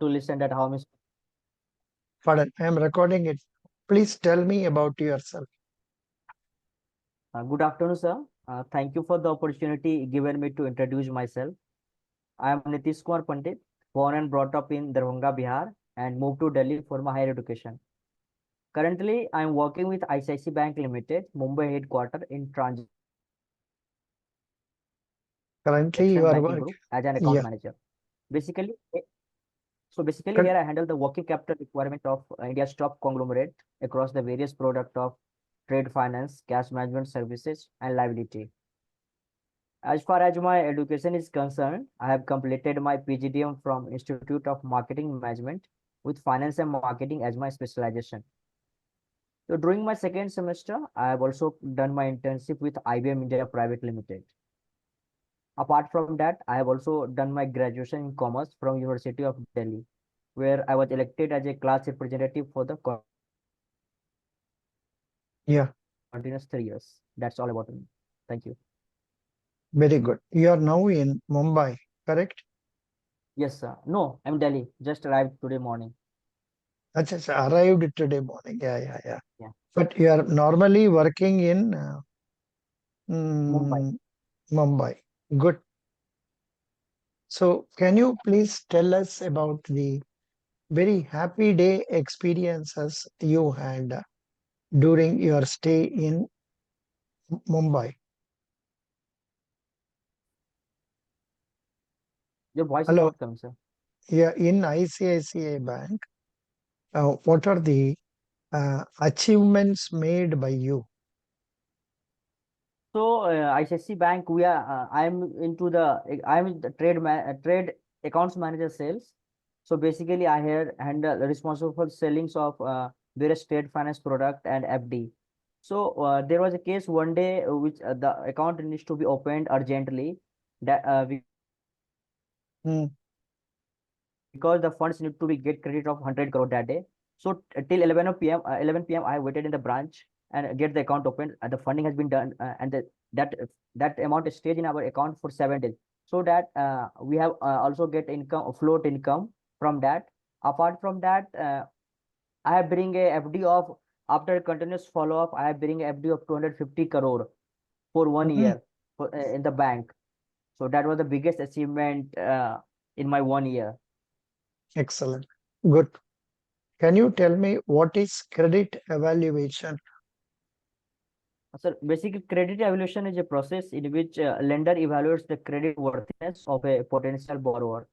to listen that how Miss. Pardon, I am recording it. Please tell me about yourself. Good afternoon, sir. Thank you for the opportunity given me to introduce myself. I am Nitish Kumar Pandit, born and brought up in Darbhanga, Bihar, and moved to Delhi for my higher education. Currently, I am working with ICICI Bank Limited, Mumbai headquarter in transaction Currently, you are banking working. group as an account Yeah, manager. Basically, basically con- here I handle the working capital requirement of India's top conglomerate across the various product of trade finance, cash management services, and liability. As far as my education is concerned, I have completed my PGDM from Institute of Marketing Management with Finance and Marketing as my specialization. So during my second semester, I have also done my internship with IBM India Private Limited. Apart from that, I have also done my graduation in commerce from University of Delhi, where I was elected as a class representative for the yeah, continuous 3 years. That's all about me. Thank you. very good. You are now in Mumbai, correct? Yes, sir. No, I'm Delhi. Just arrived today morning. Acha, arrived today morning. Yeah. Yeah, But you are normally working in Mumbai. Mumbai. Good. So, can you please tell us about the very happy day experiences you had during your stay in Mumbai? Your voice is Hello. not coming, sir. Yeah, in ICICI Bank, what are the achievements made by you? So ICICI Bank, we are. I'm in the trade accounts manager sales. So basically, I here handle responsible for sellings of various trade finance product and FD. So there was a case one day which the account needs to be opened urgently. That Hmm. because the funds need to be get credit of 100 crore that day. So till 11 p.m. I waited in the branch and get the account opened. The funding has been done, and that amount is stayed in our account for 7 days. So that we have also get income, float income from that. Apart from that, I have bring a FD of after continuous follow up. I have bring a FD of 250 crore for one Mhm. year in the bank. So that was the biggest achievement in my 1 year. Excellent. Good. Can you tell me what is credit evaluation? So basically, credit evaluation is a process in which lender evaluates the credit worthiness of a potential borrower.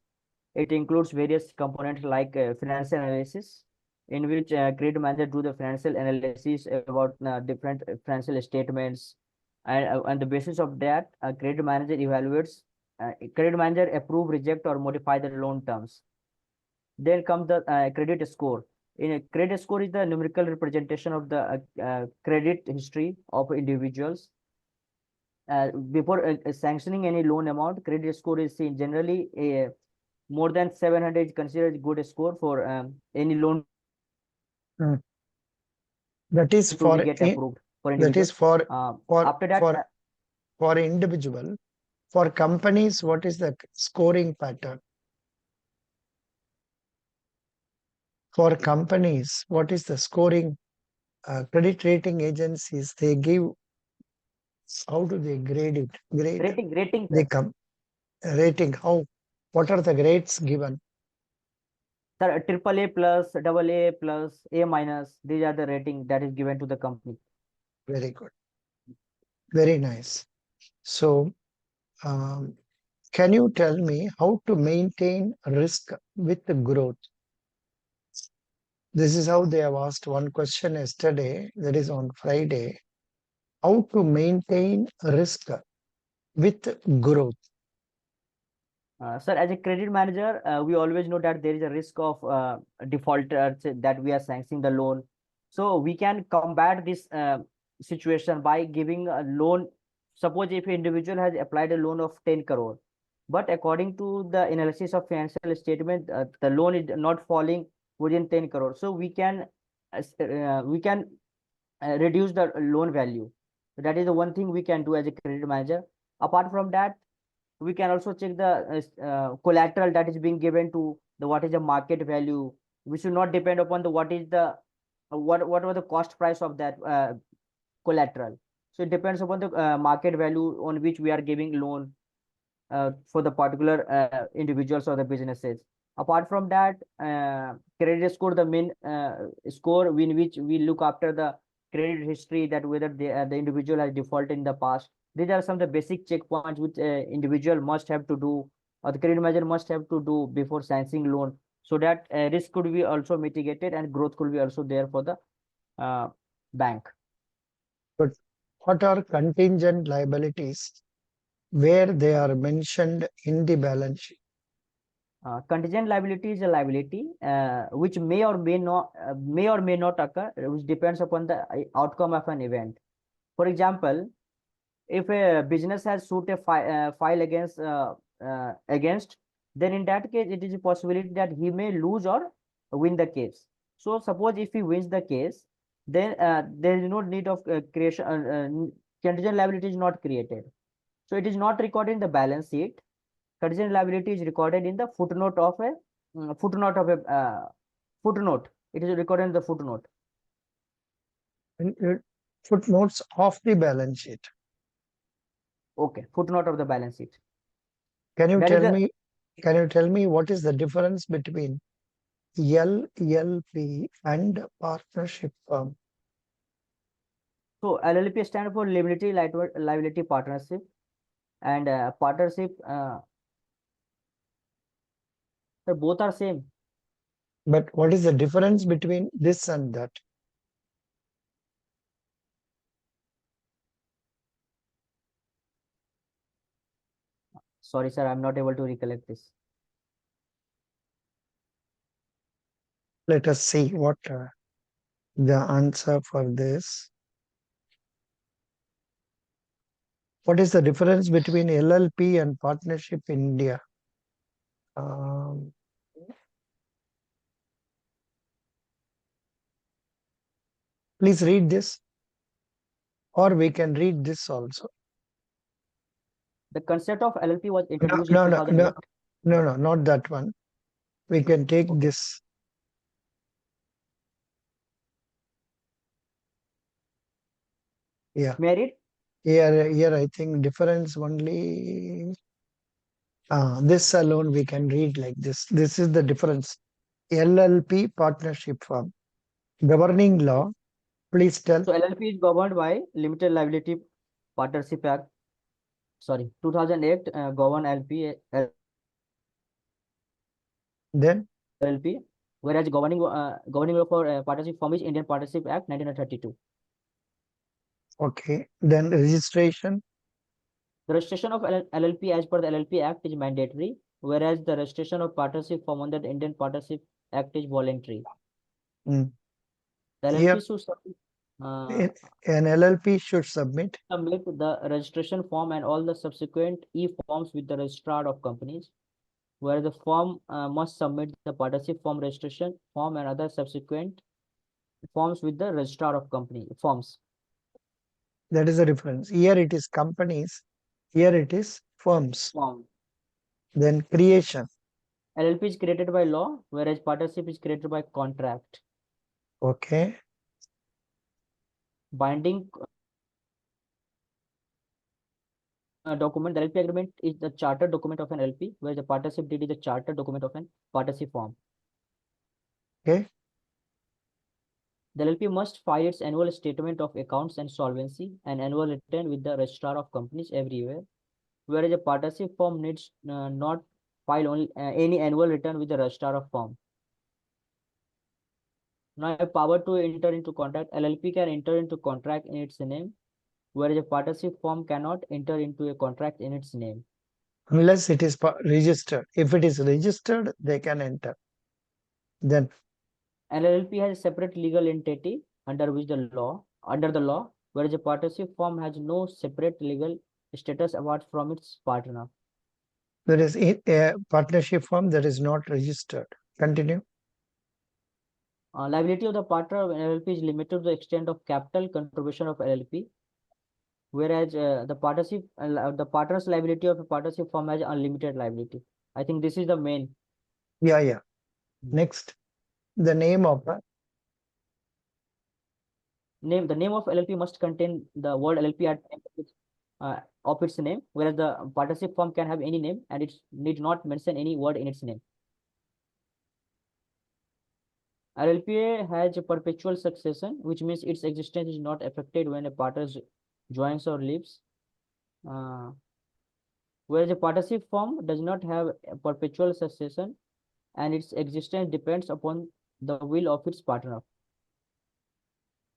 It includes various components like financial analysis, in which credit manager do the financial analysis about different financial statements, and on the basis of that, credit manager evaluates. Credit manager approve, reject, or modify the loan terms. Then comes the credit score. In a credit score is the numerical representation of the credit history of individuals. Before sanctioning any loan amount, credit score is seen generally more than 700 is considered good score for any loan Hmm. That is to be for get approved for that is individual. for After that, for for individual. For companies, what is the scoring pattern? For companies, what is the scoring? Credit rating agencies, they give, how do they grade it? Grade. rating, They sir. come rating. How? What are the grades given? Sir, triple A plus, double A plus, A minus. These are the rating that is given to the company. Very good. Very nice. So, um, can you tell me how to maintain risk with the growth? This is how they have asked one question yesterday, that is on Friday. How to maintain risk with growth? Sir, as a credit manager, we always know that there is a risk of defaulters that we are sanctioning the loan. So we can combat this situation by giving a loan. Suppose if an individual has applied a loan of 10 crore, but according to the analysis of financial statement, the loan is not falling within 10 crore. So we can reduce the loan value. So that is the one thing we can do as a credit manager. Apart from that, we can also check the collateral that is being given to what is the market value. We should not depend upon the what is the what was the cost price of that collateral. So it depends upon the market value on which we are giving loan for the particular individuals or the businesses. Apart from that, credit score, the main score in which we look after the credit history, that whether the individual has defaulted in the past. These are some of the basic checkpoints which individual must have to do, or the credit manager must have to do before sanctioning loan, so that risk could be also mitigated and growth could be also there for the bank. But what are contingent liabilities where they are mentioned in the balance sheet? Contingent liability is a liability which may or may not occur, which depends upon the outcome of an event. For example, if a business has sued a file against, then in that case it is a possibility that he may lose or win the case. So suppose if he wins the case, then there is no need of creation. Contingent liability is not created, so it is not recorded in the balance sheet. Contingent liability is recorded in the footnote of a footnote. It is recorded in the footnote. Footnotes of the balance sheet. Okay, footnote of the balance sheet. Can you That is tell me what is the difference between LLP and partnership firm? So LLP stands for Limited Liability Partnership, and partnership. So both are same. But what is the difference between this and that? Sorry, sir, I'm not able to recollect this. Let us see what the answer for this. What is the difference between LLP and partnership in India? Please read this, or we can read this also. The concept of LLP was introduced No, in no, 2008. no, not that one. We can take this. Yeah. Married. Here I think difference only. This alone we can read like this. This is the difference. LLP partnership firm. Governing law. Please tell. So LLP is governed by Limited Liability Partnership Act. Sorry, 2008 govern Then, LLP, whereas governing law for partnership firm is Indian Partnership Act 1932. okay. Then registration. The registration of LLP as per the LLP Act is mandatory, whereas the registration of partnership firm under the Indian Partnership Act is voluntary. Mm. The Here, LLP should submit an LLP should submit. the registration form and all the subsequent e-forms with the registrar of companies, where the firm must submit the partnership form, registration form, and other subsequent forms with the registrar of company forms. That is the difference. Here it is companies. Here it is firms. Form. Then creation. LLP is created by law, whereas partnership is created by contract. Okay. Binding document. The LP agreement is the charter document of an LP, whereas the partnership deed is the charter document of an partnership form. Okay. The LP must file its annual statement of accounts and solvency and annual return with the registrar of companies every year, whereas a partnership firm needs not file only any annual return with the registrar of firm. Now, a power to enter into contract. LLP can enter into contract in its name, whereas a partnership firm cannot enter into a contract in its name. Unless it is registered. If it is registered, they can enter. Then An LLP has a separate legal entity under the law, whereas a partnership firm has no separate legal status apart from its partner. there is a partnership firm that is not registered. Continue. Liability of the partner of an LLP is limited to the extent of capital contribution of LLP, whereas the partner's liability of a partnership firm has unlimited liability. I think this is the main. Yeah. Next, the name of a The name of LLP must contain the word LLP at the end of its name, whereas the partnership form can have any name and it need not mention any word in its name. LLPA has a perpetual succession, which means its existence is not affected when a partner joins or leaves. Whereas a partnership form does not have a perpetual succession and its existence depends upon the will of its partner.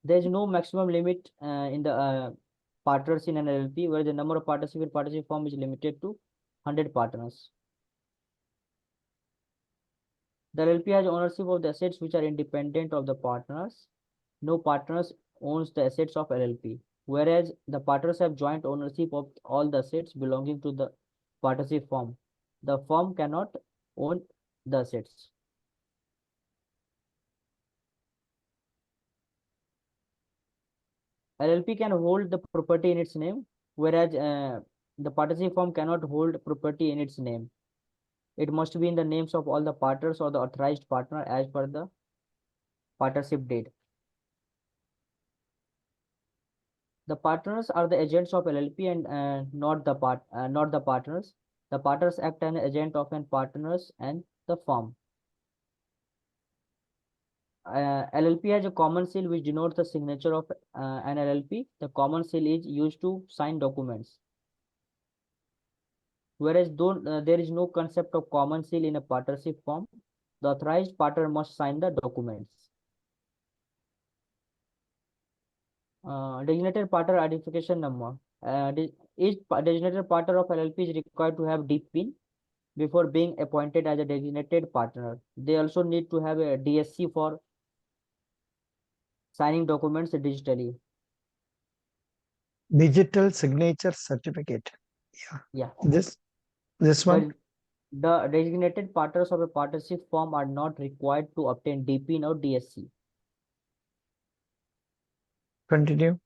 There is no maximum limit in the partners in an LLP, where the number of partnership in partnership form is limited to 100 partners. The LLP has ownership of the assets which are independent of the partners. No partners owns the assets of LLP, whereas the partners have joint ownership of all the assets belonging to the partnership firm. The firm cannot own the assets. LLP can hold the property in its name, whereas the partnership firm cannot hold property in its name. It must be in the names of all the partners or the authorized partner as per the partnership deed. The partners are the agents of LLP and not the partners. The partners act as an agent of an partners and the firm. LLP has a common seal which denotes the signature of an LLP. The common seal is used to sign documents. Whereas though there is no concept of common seal in a partnership form, the authorized partner must sign the documents. Designated partner identification number. Each designated partner of LLP is required to have DPIN before being appointed as a designated partner. They also need to have a DSC for signing documents digitally. digital signature certificate. Yeah. Yeah. This one. The designated partners of a partnership firm are not required to obtain DPIN or DSC. Continue.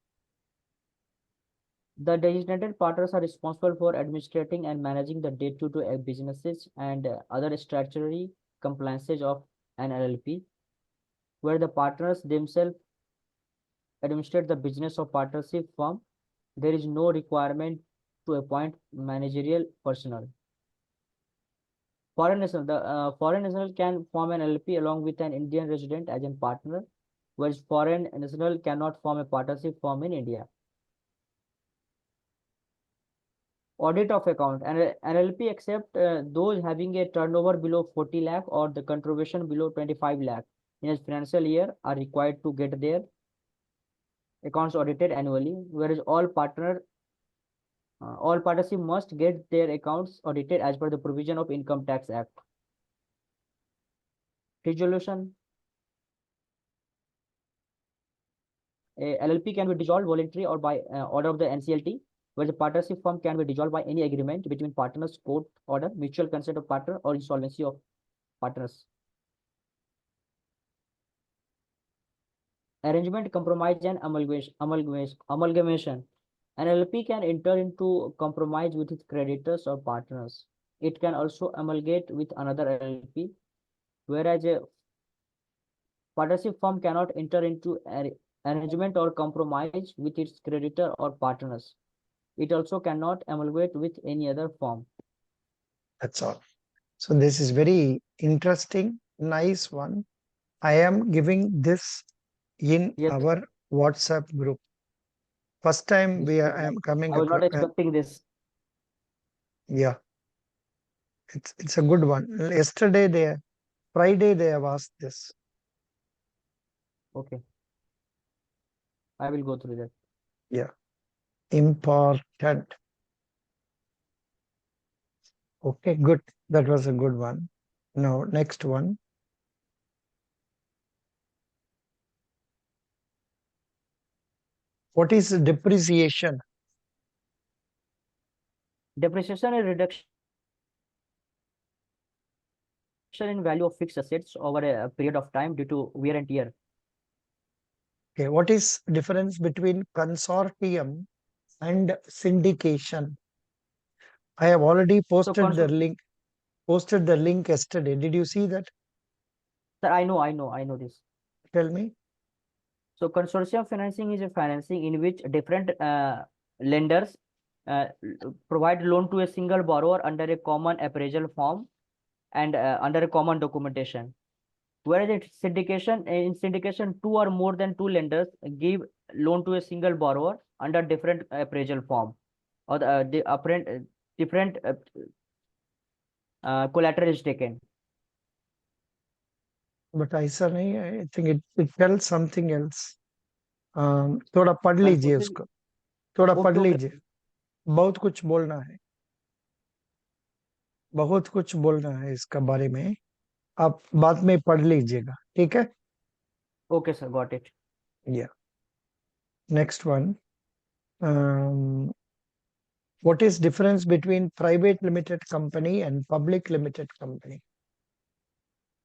The designated partners are responsible for administrating and managing the day-to-day businesses and other statutory compliances of an LLP, where the partners themselves administrate the business of partnership firm. There is no requirement to appoint managerial personnel. Foreign national can form an LLP along with an Indian resident as a partner, whereas foreign national cannot form a partnership firm in India. Audit of account. And LLP except those having a turnover below 40 lakh or the contribution below 25 lakh in a financial year are required to get their accounts audited annually, whereas all partnership must get their accounts audited as per the provision of Income Tax Act. Resolution. A LLP can be dissolved voluntarily or by order of the NCLT, where the partnership firm can be dissolved by any agreement between partners, court order, mutual consent of partner, or insolvency of partners. Arrangement, compromise, and amalgamation. An LLP can enter into compromise with its creditors or partners. It can also amalgate with another LLP, whereas a partnership firm cannot enter into arrangement or compromise with its creditor or partners. It also cannot amalgamate with any other firm. That's all. So this is very interesting, nice one. I am giving this in Yes, our WhatsApp group. First time I am coming I was not across. expecting this. Yeah, it's a good one. Friday they have asked this. Okay, I will go through that. Yeah, important. Okay, good. That was a good one. Now next one. What is depreciation? Depreciation is reduction in value of fixed assets over a period of time due to wear and tear. Okay, what is difference between consortium and syndication? I have already So posted the link yesterday. Did you see that? Sir, I know this. Tell me. So consortium financing is a financing in which different lenders provide loan to a single borrower under a common appraisal form and under a common documentation. Whereas in syndication, two or more than two lenders give loan to a single borrower under different appraisal form or the apparent different collateral is taken. But ऐसा नहीं है, I think it tells something else. थोड़ा पढ़ sir लीजिए process. उसको. थोड़ा पढ़ okay okay. लीजिए. बहुत कुछ बोलना है. बहुत कुछ बोलना है इसका बारे में. आप बाद में पढ़ लीजिएगा, ठीक है. Okay sir, got it. या next one. What is difference between private limited company and public limited company?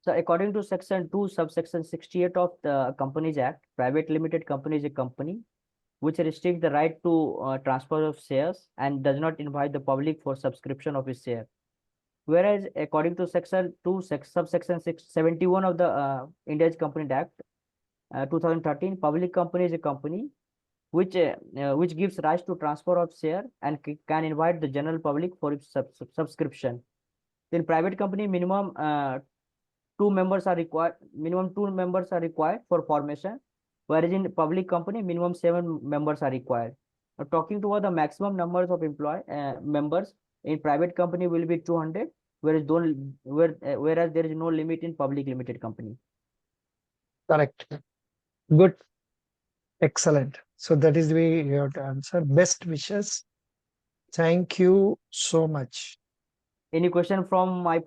So according to section 2 subsection 68 of the Companies Act, private limited company is a company which restricts the right to transfer of shares and does not invite the public for subscription of its share. Whereas according to section 2 subsection 671 of the India's Company Act 2013, public company is a company which gives rights to transfer of share and can invite the general public for its subscription. In private company, minimum two members are required for formation, whereas in public company minimum 7 members are required. Now, talking about the maximum numbers of employee members in private company will be 200, whereas there is no limit in public limited company. Correct. Good. Excellent. So that is the way you have to answer. Best wishes. Thank you so much. Any question from my